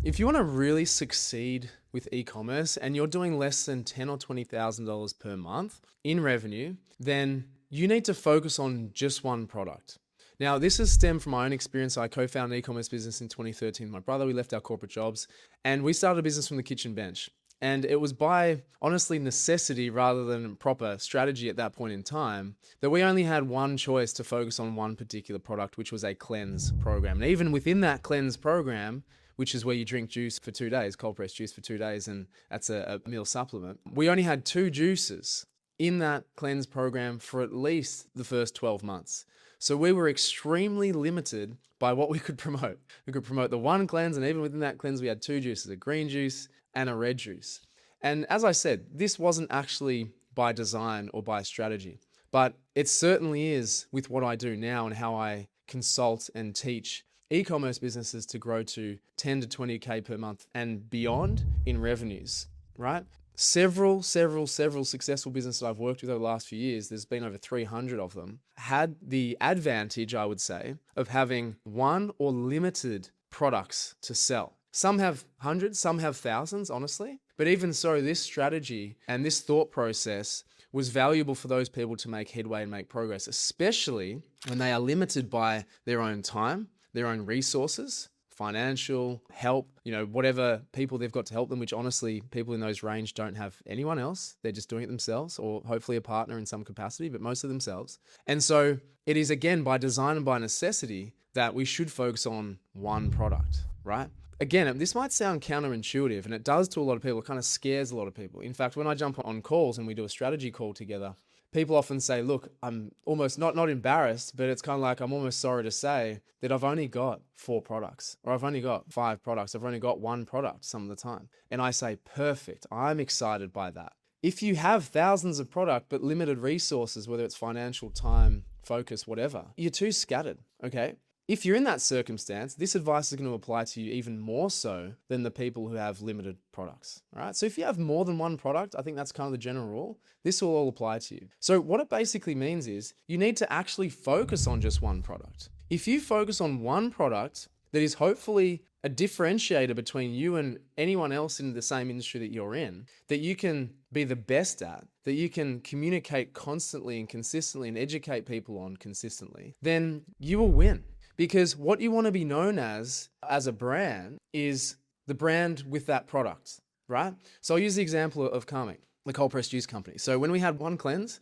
If you want to really succeed with e-commerce and you're doing less than $10,000 or $20,000 per month in revenue, then you need to focus on just one product. Now, this has stemmed from my own experience. I co-founded an e-commerce business in 2013. My brother, we left our corporate jobs and we started a business from the kitchen bench. And it was by, honestly, necessity rather than proper strategy at that point in time that we only had one choice to focus on one particular product, which was a cleanse program. And even within that cleanse program, which is where you drink juice for 2 days, cold pressed juice for 2 days, and that's a meal supplement. We only had 2 juices in that cleanse program for at least the first 12 months. So we were extremely limited by what we could promote. We could promote the one cleanse, and even within that cleanse, we had 2 juices, a green juice and a red juice. And as I said, this wasn't actually by design or by strategy, but it certainly is with what I do now and how I consult and teach e-commerce businesses to grow to 10 to 20K per month and beyond in revenues, right? Several successful businesses I've worked with over the last few years, there's been over 300 of them, had the advantage, I would say, of having one or limited products to sell. Some have hundreds, some have thousands, honestly. But even so, this strategy and this thought process was valuable for those people to make headway and make progress, especially when they are limited by their own time, their own resources, financial help, whatever people they've got to help them, which honestly, people in those range don't have anyone else. They're just doing it themselves, or hopefully a partner in some capacity, but most of themselves. And so it is, again, by design and by necessity that we should focus on one product, right? Again, this might sound counterintuitive, and it does to a lot of people. It kind of scares a lot of people. In fact, when I jump on calls and we do a strategy call together, people often say, look, I'm almost not embarrassed, but it's kind of like, I'm almost sorry to say that I've only got 4 products, or I've only got 5 products. I've only got 1 product some of the time. And I say, perfect. I'm excited by that. If you have thousands of product, but limited resources, whether it's financial, time, focus, whatever, you're too scattered, okay? If you're in that circumstance, this advice is going to apply to you even more so than the people who have limited products, all right? So if you have more than 1 product, I think that's kind of the general rule, this will all apply to you. So what it basically means is you need to actually focus on just one product. If you focus on one product that is hopefully a differentiator between you and anyone else in the same industry that you're in, that you can be the best at, that you can communicate constantly and consistently and educate people on consistently, then you will win. Because what you want to be known as a brand is the brand with that product, right? So I'll use the example of Karmic, the cold pressed juice company. So when we had one cleanse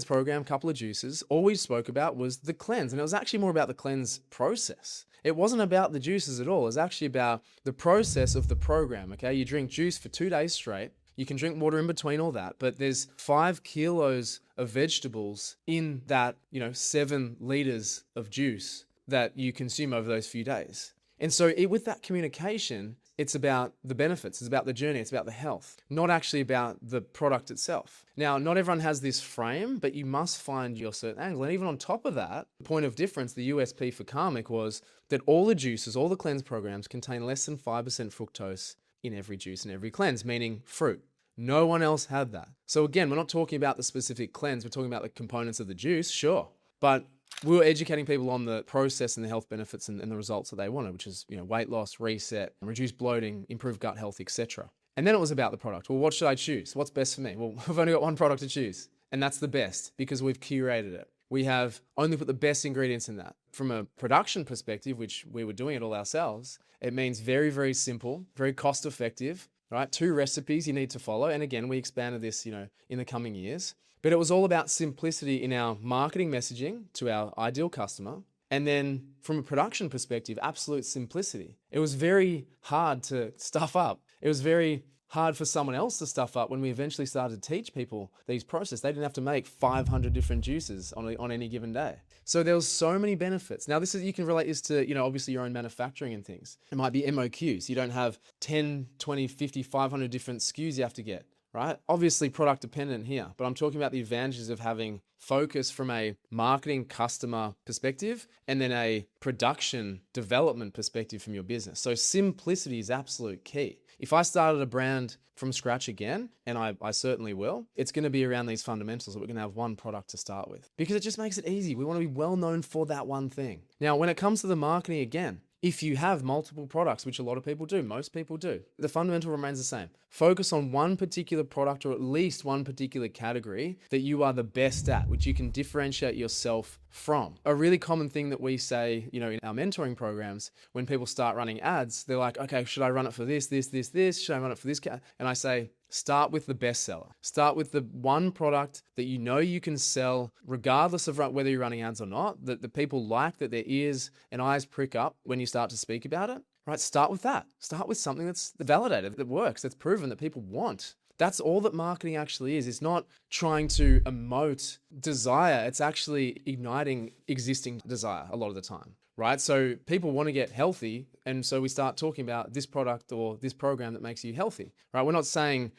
program, couple of juices, all we spoke about was the cleanse. And it was actually more about the cleanse process. It wasn't about the juices at all. It was actually about the process of the program, okay? You drink juice for 2 days straight. You can drink water in between all that, but there's 5 kilos of vegetables in that, 7 liters of juice that you consume over those few days. And so with that communication, it's about the benefits, it's about the journey, it's about the health, not actually about the product itself. Now, not everyone has this frame, but you must find your certain angle. And even on top of that, the point of difference, the USP for Karmic was that all the juices, all the cleanse programs contain less than 5% fructose in every juice and every cleanse, meaning fruit. No one else had that. So again, we're not talking about the specific cleanse, we're talking about the components of the juice, sure. But we were educating people on the process and the health benefits and the results that they wanted, which is, weight loss, reset, reduce bloating, improve gut health, etc. And then it was about the product. Well, what should I choose? What's best for me? Well, we've only got one product to choose, and that's the best because we've curated it. We have only put the best ingredients in that. From a production perspective, which we were doing it all ourselves, it means very, very simple, very cost effective, right? 2 recipes you need to follow. And again, we expanded this, in the coming years. But it was all about simplicity in our marketing messaging to our ideal customer. And then from a production perspective, absolute simplicity. It was very hard to stuff up. It was very hard for someone else to stuff up when we eventually started to teach people these processes. They didn't have to make 500 different juices on any given day. So there was so many benefits. Now you can relate this to, obviously your own manufacturing and things. It might be MOQs. You don't have 10, 20, 50, 500 different SKUs you have to get. Right? Obviously product dependent here, but I'm talking about the advantages of having focus from a marketing customer perspective and then a production development perspective from your business. So simplicity is absolute key. If I started a brand from scratch again, and I certainly will, it's going to be around these fundamentals that we're going to have one product to start with because it just makes it easy. We want to be well known for that one thing. Now, when it comes to the marketing again, If you have multiple products, which a lot of people do, most people do, the fundamental remains the same. Focus on one particular product or at least one particular category that you are the best at, which you can differentiate yourself from. A really common thing that we say, in our mentoring programs, when people start running ads, they're like, okay, should I run it for this? Should I run it for this? And I say, start with the best seller. Start with the one product that you know you can sell regardless of whether you're running ads or not, that the people like, that their ears and eyes prick up when you start to speak about it, right? Start with that. Start with something that's validated, that works, that's proven, that people want. That's all that marketing actually is. It's not trying to emote desire. It's actually igniting existing desire a lot of the time, right? So people want to get healthy. And so we start talking about this product or this program that makes you healthy, right? We're not selling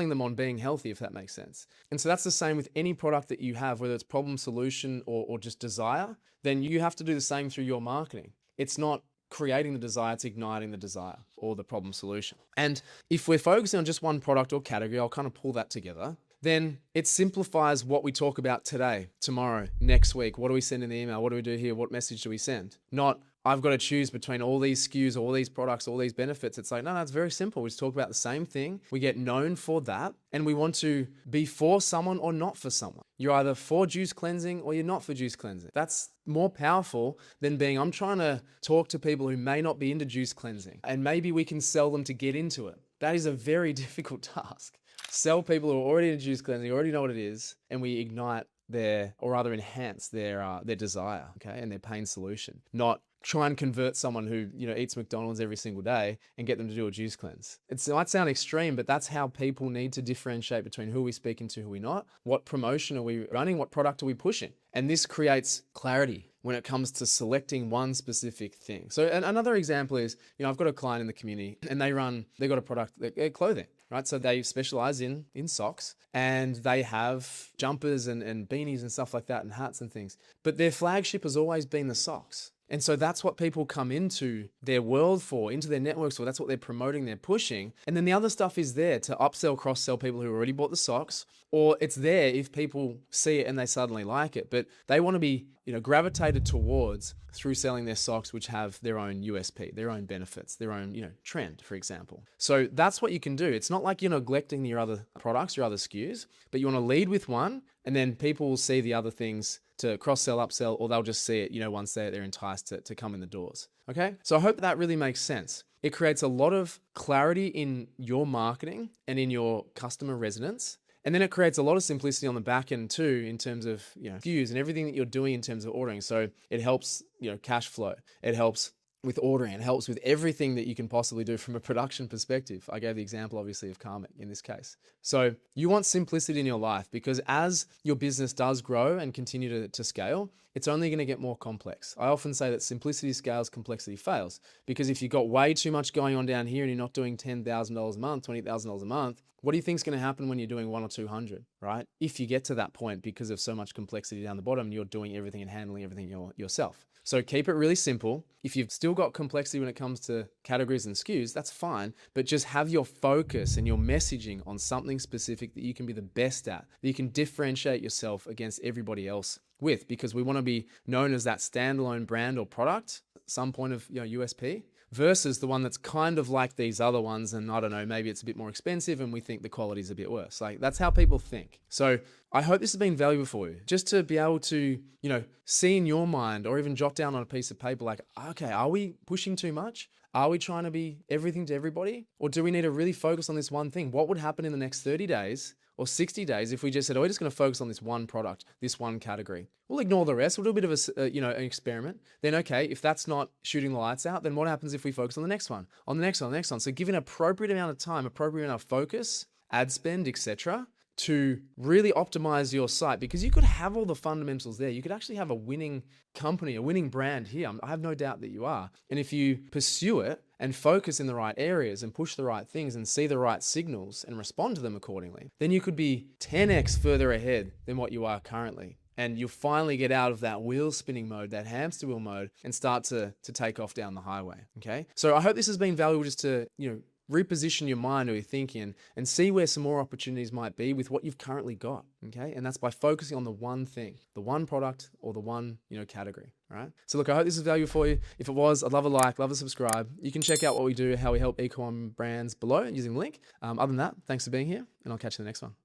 them on being healthy, if that makes sense. And so that's the same with any product that you have, whether it's problem, solution, or just desire, then you have to do the same through your marketing. It's not creating the desire, it's igniting the desire or the problem solution. And if we're focusing on just one product or category, I'll kind of pull that together, then it simplifies what we talk about today, tomorrow, next week. What do we send in the email? What do we do here? What message do we send? Not, I've got to choose between all these SKUs, all these products, all these benefits. It's like, no, it's very simple. We just talk about the same thing. We get known for that. And we want to be for someone or not for someone. You're either for juice cleansing or you're not for juice cleansing. That's more powerful than being, I'm trying to talk to people who may not be into juice cleansing and maybe we can sell them to get into it. That is a very difficult task. Sell people who are already into juice cleansing, already know what it is, and we ignite or rather enhance their desire, okay, and their pain solution. Not try and convert someone who eats McDonald's every single day and get them to do a juice cleanse. It might sound extreme, but that's how people need to differentiate between who we speaking to, who we not. What promotion are we running? What product are we pushing? And this creates clarity when it comes to selecting one specific thing. So another example is, I've got a client in the community and they've got a product, clothing, right? So they specialize in socks and they have jumpers and beanies and stuff like that and hats and things. But their flagship has always been the socks. And so that's what people come into their world for, into their networks for. That's what they're promoting, they're pushing. And then the other stuff is there to upsell, cross-sell people who already bought the socks, or it's there if people see it and they suddenly like it. But they want to be, gravitated towards through selling their socks, which have their own USP, their own benefits, their own, trend, for example. So that's what you can do. It's not like you're neglecting your other products, your other SKUs, but you want to lead with one, and then people will see the other things to cross-sell, upsell, or they'll just see it, once they're enticed to come in the doors. Okay? So I hope that really makes sense. It creates a lot of clarity in your marketing and in your customer resonance. And then it creates a lot of simplicity on the back end too, in terms of, SKUs and everything that you're doing in terms of ordering. So it helps, cash flow. It helps with ordering. It helps with everything that you can possibly do from a production perspective. I gave the example, obviously, of Karmic in this case. So you want simplicity in your life because as your business does grow and continue to scale, it's only going to get more complex. I often say that simplicity scales, complexity fails. Because if you've got way too much going on down here and you're not doing $10,000 a month, $20,000 a month, what do you think is going to happen when you're doing 100 or 200, right? If you get to that point because of so much complexity down the bottom, you're doing everything and handling everything yourself. So keep it really simple. If you've still got complexity when it comes to categories and SKUs, that's fine, but just have your focus and your messaging on something specific that you can be the best at, that you can differentiate yourself against everybody else with, because we want to be known as that standalone brand or product, some point of USP, versus the one that's kind of like these other ones. And I don't know, maybe it's a bit more expensive and we think the quality is a bit worse. Like that's how people think. So I hope this has been valuable for you, just to be able to, see in your mind or even jot down on a piece of paper, like, okay, are we pushing too much? Are we trying to be everything to everybody? Or do we need to really focus on this one thing? What would happen in the next 30 days or 60 days if we just said, oh, we're just going to focus on this one product, this one category? We'll ignore the rest. We'll do a bit of an experiment. Then, okay, if that's not shooting the lights out, then what happens if we focus on the next one, on the next one, on the next one? So give an appropriate amount of time, appropriate amount of focus, ad spend, etc., to really optimize your site, because you could have all the fundamentals there. You could actually have a winning company, a winning brand here. I have no doubt that you are. And if you pursue it and focus in the right areas and push the right things and see the right signals and respond to them accordingly, then you could be 10x further ahead than what you are currently. And you'll finally get out of that wheel spinning mode, that hamster wheel mode, and start to take off down the highway. Okay. So I hope this has been valuable just to, reposition your mind or your thinking and see where some more opportunities might be with what you've currently got. Okay. And that's by focusing on the one thing, the one product or the one, category. All right. So look, I hope this is valuable for you. If it was, I'd love a like, love a subscribe. You can check out what we do, how we help e-com brands below using the link. Other than that, thanks for being here and I'll catch you in the next one.